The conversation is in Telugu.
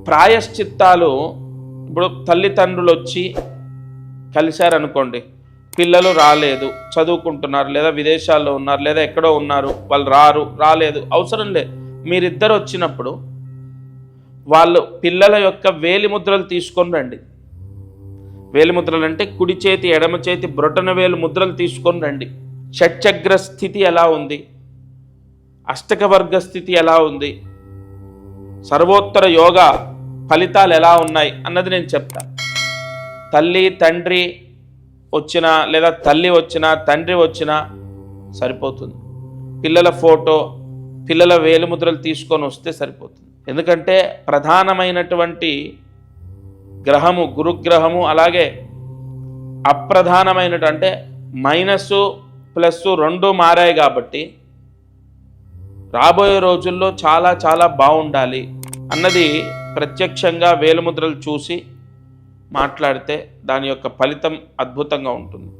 ప్రాయశ్చిత్తాలు ఇప్పుడు తల్లిదండ్రులు వచ్చి కలిశారనుకోండి, పిల్లలు రాలేదు, చదువుకుంటున్నారు, లేదా విదేశాల్లో ఉన్నారు, లేదా ఎక్కడో ఉన్నారు, వాళ్ళు రాలేదు, అవసరం లేదు. మీరిద్దరు వచ్చినప్పుడు వాళ్ళు పిల్లల యొక్క వేలిముద్రలు తీసుకొని రండి. వేలిముద్రలు అంటే కుడి చేతి ఎడమ చేతి బ్రొటన వేలు ముద్రలు తీసుకొని రండి. షట్చగ్ర స్థితి ఎలా ఉంది, అష్టక వర్గ స్థితి ఎలా ఉంది, సర్వోత్తర యోగా ఫలితాలు ఎలా ఉన్నాయి అన్నది నేను చెప్తాను. తల్లి తండ్రి వచ్చినా, లేదా తల్లి వచ్చినా తండ్రి వచ్చినా సరిపోతుంది. పిల్లల ఫోటో, పిల్లల వేలిముద్రలు తీసుకొని వస్తే సరిపోతుంది. ఎందుకంటే ప్రధానమైనటువంటి గ్రహము గురుగ్రహము, అలాగే అప్రధానమైనటు అంటే మైనస్ ప్లస్ రెండు మారాయి కాబట్టి రాబోయే రోజుల్లో చాలా చాలా బాగుండాలి అన్నది ప్రత్యక్షంగా వేలిముద్రలు చూసి మాట్లాడితే దాని యొక్క ఫలితం అద్భుతంగా ఉంటుంది.